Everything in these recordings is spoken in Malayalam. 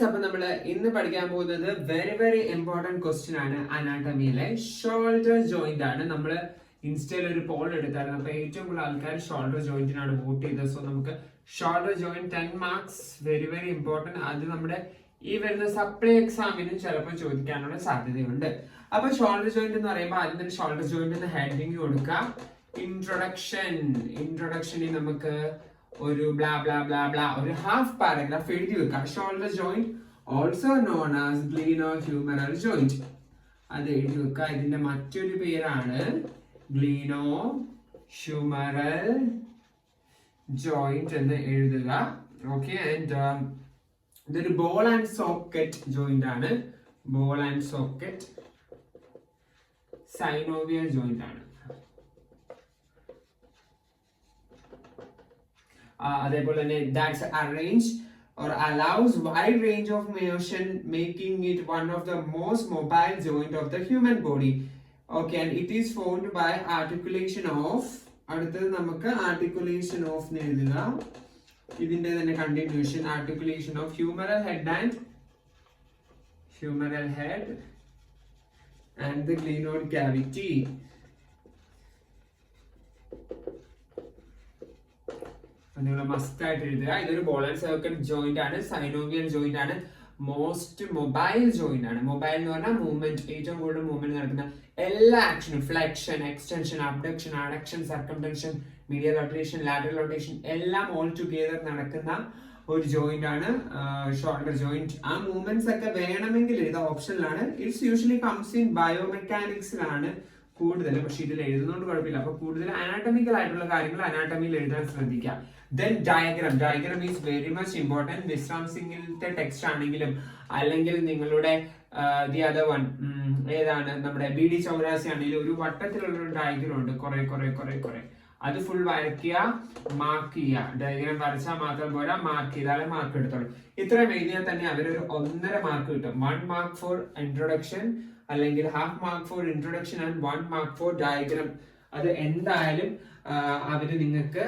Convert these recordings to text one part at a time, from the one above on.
അപ്പൊ നമ്മള് ഇന്ന് പഠിക്കാൻ പോകുന്നത് വെരി ഇമ്പോർട്ടന്റ് ക്വസ്റ്റ്യൻ ആണ്. അനാട്ടമിയിലെ ഷോൾഡർ ജോയിന്റ് ആണ്. നമ്മള് ഇൻസ്റ്റയിൽ ഒരു പോൾ എടുത്തായിരുന്നു. അപ്പൊ ഏറ്റവും കൂടുതൽ ആൾക്കാർ ഷോൾഡർ ജോയിന്റിനാണ് വോട്ട് ചെയ്തത്. സോ നമുക്ക് shoulder joint 10 marks very important. അത് നമ്മുടെ ഈ വരുന്ന സപ്ലൈ എക്സാമിനും ചിലപ്പോൾ ചോദിക്കാനുള്ള സാധ്യതയുണ്ട്. അപ്പൊ ഷോൾഡർ ജോയിന്റ് എന്ന് പറയുമ്പോൾ ആദ്യം തന്നെ ഷോൾഡർ ജോയിന്റ് ഹെഡിങ് കൊടുക്കാം. ഇൻട്രൊഡക്ഷനിൽ നമുക്ക് ഒരു ബ്ലാ ബ്ലാ ബ്ലാ ബ്ലാ ഒരു ഹാഫ് പാരഗ്രാഫ് എഴുതി വെക്കാം. Shoulder joint also known as glenohumeral joint, അത് എഴുതി വെക്കുക. ഇതിന്റെ മറ്റൊരു പേരാണ് ഗ്ലീനോഹ്യൂമറൽ ജോയിന്റ് എന്ന് എഴുതുക. ഓക്കെ, ആൻഡ് ഇതൊരു ബോൾ ആൻഡ് സോക്കറ്റ് ജോയിന്റ് ആണ്. Ball and socket synovial joint ആണ്. അതേപോലെ തന്നെ that's arrange or allows wide range of motion, making it one of the most mobile joint of the human body. Okay, and it is formed by articulation of, അടുത്തത് നമുക്ക് articulation of എഴുതുക. ഇതിന്റെ തന്നെ continuation, articulation of humeral head and the glenoid cavity. നിങ്ങൾ മസ്റ്റ് ആയിട്ട് എഴുതുക. ഇതൊരു ബോൾ ആൻഡ് സർക്കിൾ ജോയിന്റ് ആണ്, സൈനോവിയൽ ജോയിന്റ് ആണ്, മോസ്റ്റ് മൊബൈൽ ജോയിന്റ് ആണ്. മൊബൈൽ എന്ന് പറഞ്ഞാൽ മൂവ്മെന്റ്, ഏറ്റവും കൂടുതൽ മൂവ്മെന്റ് നടക്കുന്ന എല്ലാ ആക്ഷനും, flexion, extension, abduction, adduction, circumduction, medial rotation, lateral rotation എല്ലാം ഓൾ ടുഗെദർ നടക്കുന്ന ഒരു ജോയിന്റ് ആണ് ഷോൾഡർ ജോയിന്റ്. ആ മൂവ്മെന്റ്സ് ഒക്കെ വേണമെങ്കിൽ ഇത് ഓപ്ഷനിലാണ്. ഇറ്റ്സ് യൂഷ്വലി കംസ് ഇൻ ബയോമെക്കാനിക്സിലാണ് കൂടുതൽ, പക്ഷെ ഇതിൽ എഴുതുന്നതുകൊണ്ട് കുഴപ്പമില്ല. അപ്പൊ കൂടുതൽ അനാട്ടമിക്കൽ ആയിട്ടുള്ള കാര്യങ്ങൾ അനാട്ടമിയിൽ എഴുതാൻ ശ്രദ്ധിക്കുക. Then diagram is very much important. വിശ്രാം സിംഗിലത്തെ ടെക്സ്റ്റ് ആണെങ്കിലും അല്ലെങ്കിൽ നിങ്ങളുടെ ദി അതർ വൺ ഏതാണ് നമ്മുടെ BD ചൗരാസി ആണെങ്കിലും ഒരു വട്ടത്തിലുള്ള ഒരു ഡയഗ്രാം ഉണ്ട്, കുറെ അത് ഫുൾ വരയ്ക്കുക, മാർക്ക് ചെയ്യുക. ഡയഗ്രാം വരച്ചാൽ മാത്രം പോരാ, മാർക്ക് ചെയ്താലേ മാർക്ക് എടുത്തോളൂ. ഇത്രയും എഴുതിയാൽ തന്നെ അവരൊരു 1.5 മാർക്ക് കിട്ടും. 1 മാർക്ക് ഫോർ ഇൻട്രൊഡക്ഷൻ, അല്ലെങ്കിൽ half mark for introduction and 1 mark for diagram. അത് എന്തായാലും അവര് നിങ്ങൾക്ക്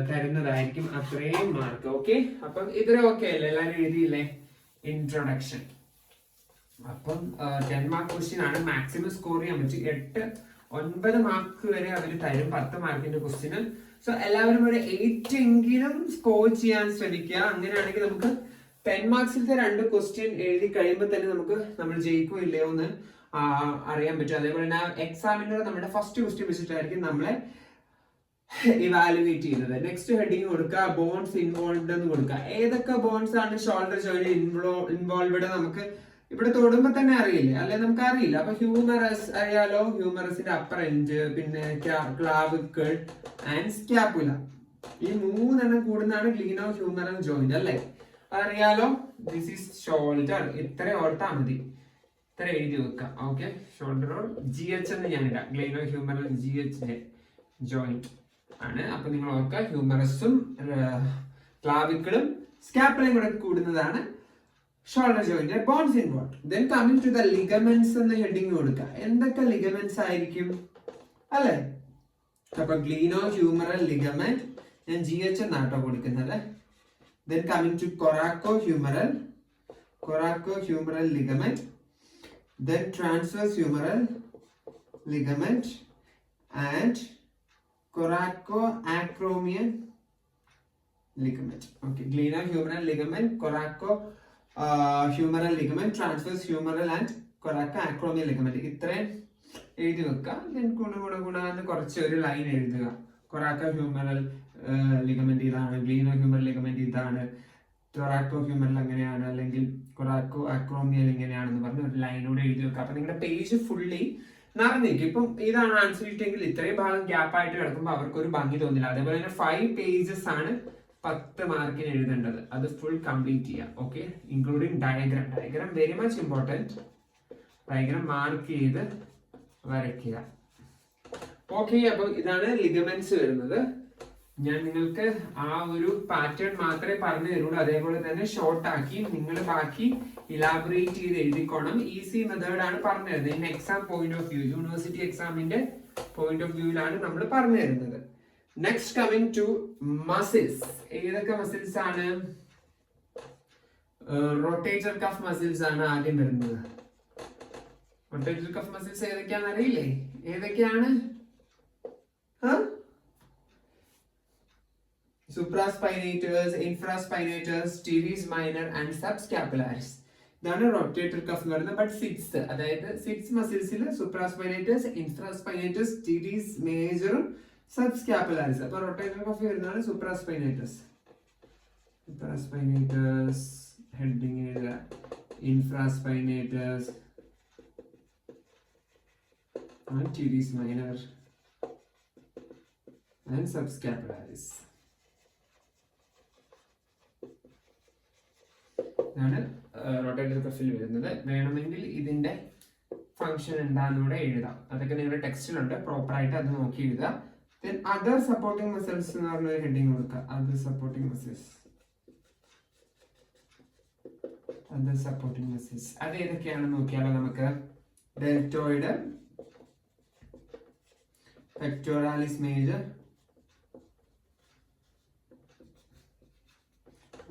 തരുന്നതായിരിക്കും അത്രയും മാർക്ക്. ഓക്കെ, അപ്പം ഇത്രയും ഓക്കെ അല്ലേ? എല്ലാവരും എഴുതിയില്ലേ ഇൻട്രൊഡക്ഷൻ? അപ്പം 10 മാർക്ക് ക്വസ്റ്റ്യൻ ആണ്. മാക്സിമം സ്കോർ ചെയ്യാൻ പറ്റും. 8-9 മാർക്ക് വരെ അവർ തരും 10 മാർക്കിന്റെ ക്വസ്റ്റ്യന്. സോ എല്ലാവരും ഒരു 8 എങ്കിലും സ്കോർ ചെയ്യാൻ ശ്രമിക്കുക. അങ്ങനെയാണെങ്കിൽ നമുക്ക് 10 മാർക്സിലത്തെ 2 ക്വസ്റ്റ്യൻ എഴുതി കഴിയുമ്പോൾ തന്നെ നമ്മൾ ജയിക്കോ ഇല്ലയോ എന്ന് അറിയാൻ പറ്റും. അതേപോലെ തന്നെ എക്സാമിന്റെ നമ്മുടെ ഫസ്റ്റ് ക്വസ്റ്റ്യൻ വെച്ചിട്ടായിരിക്കും നമ്മളെ ഇവാലുവേറ്റ് ചെയ്യുന്നത്. നെക്സ്റ്റ് ഹെഡിങ് കൊടുക്കുക, ബോൺസ് ഇൻവോൾവ്ഡ് എന്ന് കൊടുക്കുക. ഏതൊക്കെ ബോൺസ് ആണ് ഷോൾഡർ ജോയിന്റ് ഇൻവോൾവ്ഡ് നമുക്ക് ഇവിടെ തൊടുമ്പോ തന്നെ അറിയില്ലേ? അല്ലെ, നമുക്ക് അറിയില്ല. അപ്പൊ ഹ്യൂമറസ് അറിയാലോ, ഹ്യൂമറസിന്റെ അപ്പർ എൻഡ്, പിന്നെ ക്ലാവിക്കിൾ ആൻഡ് സ്കാപ്പുല. ഈ 3 കൂടുന്നതാണ് ഗ്ലീനോഹ്യൂമറൽ ജോയിന്റ് അല്ലേ? അറിയാലോ. This is shoulder. ഇത്ര ഓർത്താ മതി, ഇത്ര എഴുതി വെക്കാം. ഓക്കെ, ഷോൾഡർ GH എന്ന് ഞാൻ ഇടാം. ഗ്ലീനോഹ്യൂമറൽ GH ജോയിന്റ് ആണ്. അപ്പൊ നിങ്ങൾ ഓർക്കുക, ഹ്യൂമറസും ക്ലാവിക്കിളും സ്കാപ്പുലയും കൂടെ കൂടുന്നതാണ് shoulder joint. Bones involved. Then coming to the ligaments എന്ന ഹെഡിങ് കൊടുക്കുക. എന്തൊക്കെ ലിഗമെന്റ്സ് ആയിരിക്കും അല്ലെ? അപ്പൊ ഗ്ലീനോഹ്യൂമറൽ ലിഗമെന്റ് ഞാൻ GH എന്നാട്ടോ കൊടുക്കുന്നത്. Then coming to coracohumeral ligament, then transverse humeral ligament and coracoacromial ligament. Okay, glenohumeral ligament, coracohumeral ligament, transverse humeral and coracoacromial ligament. ഇത്രയും എഴുതി വെക്കുക. then ഗുണ കുറച്ച് ഒരു ലൈൻ എഴുതുക. coracohumeral ലിഗമെന്റ് ഇതാണ്, ഗ്ലീനോഹ്യൂമറൽ ലിഗമെന്റ് ഇതാണ്, തൊറാക്കോഹ്യൂമറൽ അങ്ങനെയാണ്, അല്ലെങ്കിൽ കൊറാക്കോഅക്രോമിയൽ ഇങ്ങനെയാണെന്ന് പറഞ്ഞ് ഒരു ലൈനോട് എഴുതി വെക്കുക. അപ്പൊ നിങ്ങളുടെ പേജ് ഫുള്ളി നിറഞ്ഞിരിക്കും. ഇപ്പം ഇതാണ് ആൻസർ ഷീറ്റെങ്കിൽ ഇത്രയും ഭാഗം ഗ്യാപ്പ് ആയിട്ട് കിടക്കുമ്പോൾ അവർക്കൊരു ഭംഗി തോന്നില്ല. അതേപോലെ തന്നെ 5 പേജസ് ആണ് 10 മാർക്കിന് എഴുതേണ്ടത്. അത് ഫുൾ കംപ്ലീറ്റ് ചെയ്യുക. Okay, including diagram very much important. Diagram mark ചെയ്ത് വരയ്ക്കുക. ഓക്കെ, അപ്പൊ ഇതാണ് ലിഗമെന്റ്സ് വരുന്നത്. ഞാൻ നിങ്ങൾക്ക് ആ ഒരു പാറ്റേൺ മാത്രമേ പറഞ്ഞു തരുള്ളൂ. അതേപോലെ തന്നെ ഷോർട്ട് ആക്കി നിങ്ങൾ ബാക്കി ഇലാബറേറ്റ് ചെയ്ത് എഴുതിക്കോണം. ഈസി മെത്തേഡ് ആണ് പറഞ്ഞു തരുന്നത്. In exam point of view, university എക്സാമിന്റെ പോയിന്റ് ഓഫ് വ്യൂവിലാണ് നമ്മൾ പറഞ്ഞു തരുന്നത്. Next coming to muscles. ഏതൊക്കെ മസിൽസ് ആണ്? റൊട്ടേറ്റർ കഫ് മസിൽസ് ആണ് ആദ്യം വരുന്നത്. റൊട്ടേറ്റർ കഫ് മസിൽസ് ഏതൊക്കെയാണെന്ന് അറിയില്ലേ? ഏതൊക്കെയാണ്? Supraspinatus, infraspinatus, teres minor and subscapularis. ഇതാണ് റൊട്ടേറ്റർ കഫ് എന്ന് പറയുന്നത്. ബട്ട് 6, അതായത് 6 മസിൽസിൽ സുപ്രാസ്പൈനേറ്റേഴ്സ്, ഇൻഫ്രാസ്പൈനേറ്റേഴ്സ്, ടീരീസ് മേജറും സബ്സ്കാപ്പുലാരിസ്. അപ്പൊ റൊട്ടേറ്റർ കഫ് വരുന്നതാണ് സുപ്രാസ്പൈനേറ്റേഴ്സ്. സുപ്രാസ്പൈനേറ്റേഴ്സ് ഹെഡിങ് എഴുതുക, ഇൻഫ്രാസ്പൈനേറ്റേഴ്സ് and teres minor and subscapularis. ഇതാണ് റൊട്ടേറ്റർ കഫിൽ വരുന്നത്. വേണമെങ്കിൽ ഇതിന്റെ ഫംഗ്ഷൻ എന്താണെന്നൂടെ എഴുതാം. അതൊക്കെ നിങ്ങളുടെ ടെക്സ്റ്റിലുണ്ട്, പ്രോപ്പറായിട്ട് അത് നോക്കി എഴുതുക. ദെൻ അതർ സപ്പോർട്ടിംഗ് മസിൽസ് എന്ന് പറഞ്ഞ ഹെഡിങ് കൊടുക്കുക. Other supporting muscles, other supporting muscles അത് ഏതൊക്കെയാണെന്ന് നോക്കിയാലോ നമുക്ക്. Deltoid, pectoralis major,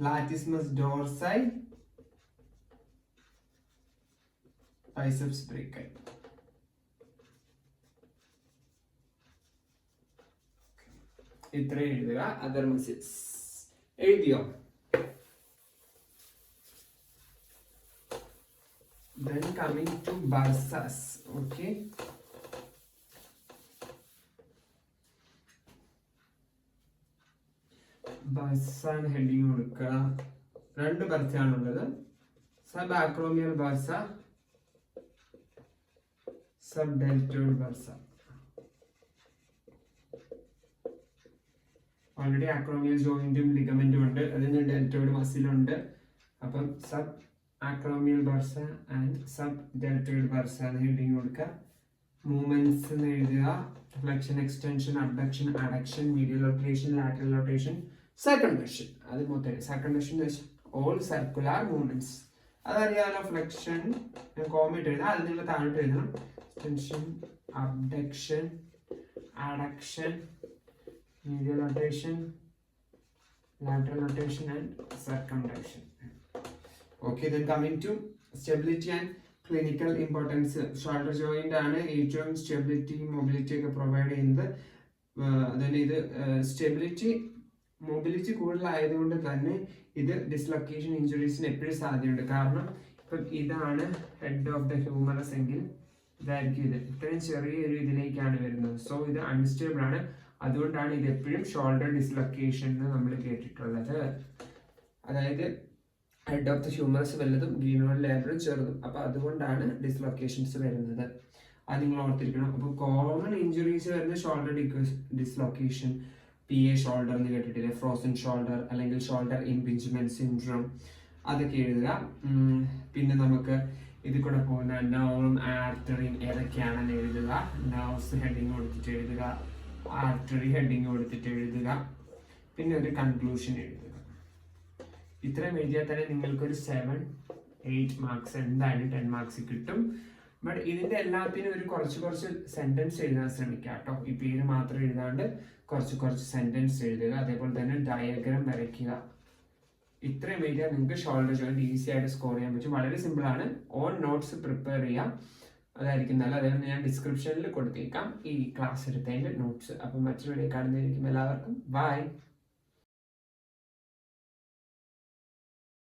latissimus dorsi, biceps brachii. ഇത്ര എഴുതുക. അതർ മസിൽസ് എഴുതിയോ? Then coming to bursas. Okay, ബർസാണ് ഹെഡിങ് കൊടുക്കുക. 2 ബർസയാണുള്ളത്. Sub acromial bursa, sub deltoid bursa. Already acromial ജോയിന്റും ലിഗമെന്റും ഉണ്ട്, അതിന് ഡെൽറ്റോയിഡ് മസിലുണ്ട്. അപ്പം sub acromial bursa and sub deltoid bursa heading കൊടുക്കുക. മൂവ്മെന്റ്സ് എന്ന് എഴുതുക. Flexion, extension, abduction, adduction, medial rotation, lateral rotation, circumduction. അത് മൊത്തം സർക്കംഡക്ഷൻ ഓൾ സർക്കുലർ മൂവ്മെന്റ്സ് അതറിയാലോ. ഫ്ലെക്ഷൻ കോമറ്റ് എഴുതാം, അത് നിങ്ങൾ താഴോട്ട് എഴുതണം. Extension, abduction, adduction, medial rotation, lateral rotation and circumduction. Okay, then coming to stability and clinical importance. Shoulder joint ആണ് ഏറ്റവും സ്റ്റെബിലിറ്റി മൊബിലിറ്റി ഒക്കെ പ്രൊവൈഡ് ചെയ്യുന്നത്. then ഇത് സ്റ്റെബിലിറ്റി മൊബിലിറ്റി കൂടുതലായതുകൊണ്ട് തന്നെ ഇത് ഡിസ്ലൊക്കേഷൻ ഇഞ്ചുറീസിന് എപ്പോഴും സാധ്യതയുണ്ട്. കാരണം ഇപ്പം ഇതാണ് ഹെഡ് ഓഫ് ദ ഹ്യൂമറസ് എങ്കിൽ ഇതായിരിക്കും ഇത്. ഇത്രയും ചെറിയൊരു ഇതിലേക്കാണ് വരുന്നത്. സോ ഇത് അൺസ്റ്റേബിൾ ആണ്. അതുകൊണ്ടാണ് ഇത് എപ്പോഴും ഷോൾഡർ ഡിസ്ലൊക്കേഷൻ എന്ന് നമ്മൾ കേട്ടിട്ടുള്ളത്. അതായത് ഹെഡ് ഓഫ് ദ ഹ്യൂമറസ് വലുതും ഗ്രീനോഡ് ലേബറും ചെറുതും. അപ്പോൾ അതുകൊണ്ടാണ് ഡിസ്ലൊക്കേഷൻസ് വരുന്നത്. അത് നിങ്ങൾ ഓർത്തിരിക്കണം. അപ്പോൾ കോമൺ ഇഞ്ചുറീസ് വരുന്ന ഷോൾഡർ ഡിസ്ലൊക്കേഷൻ, PA ഷോൾഡർ എന്ന് കേട്ടിട്ടില്ലേ, ഫ്രോസൺ ഷോൾഡർ അല്ലെങ്കിൽ ഷോൾഡർ ഇംപിഞ്ച്മെന്റ് സിൻഡ്രോം, അതൊക്കെ എഴുതുക. പിന്നെ നമുക്ക് ഇതിൽ കൂടെ പോകുന്ന നെർവും ആർട്ടറിയും ഏതൊക്കെയാണെന്ന് എഴുതുക. നെർവ്സ് ഹെഡിങ് കൊടുത്തിട്ട് എഴുതുക, ആർട്ടറി ഹെഡിങ് കൊടുത്തിട്ട് എഴുതുക, പിന്നെ ഒരു കൺക്ലൂഷൻ എഴുതുക. ഇത്രയും എഴുതിയാൽ തന്നെ നിങ്ങൾക്കൊരു 7-8 മാർക്സ് എന്തായാലും 10 മാർക്സ് കിട്ടും. ബട്ട് ഇതിന്റെ എല്ലാത്തിനും ഒരു കുറച്ച് സെന്റൻസ് എഴുതാൻ ശ്രമിക്കുക കേട്ടോ. ഈ പേര് മാത്രം എഴുതാണ്ട് കുറച്ച് സെന്റൻസ് എഴുതുക. അതേപോലെ തന്നെ ഡയഗ്രാം വരയ്ക്കുക. ഇത്രയും എഴുതിയാൽ നിങ്ങൾക്ക് ഷോൾഡർ ജോയിന്റ് ഈസി ആയിട്ട് സ്കോർ ചെയ്യാൻ പറ്റും. വളരെ സിമ്പിൾ ആണ്. ഓൺ നോട്ട്സ് പ്രിപ്പയർ ചെയ്യാം, അതായിരിക്കും നല്ല. അതേപോലെ ഞാൻ ഡിസ്ക്രിപ്ഷനിൽ കൊടുത്തേക്കാം ഈ ക്ലാസ് എടുത്തതിന്റെ നോട്ട്സ്. അപ്പം മറ്റൊരു വീഡിയോ കാണുന്നതായിരിക്കും. എല്ലാവർക്കും ബൈ.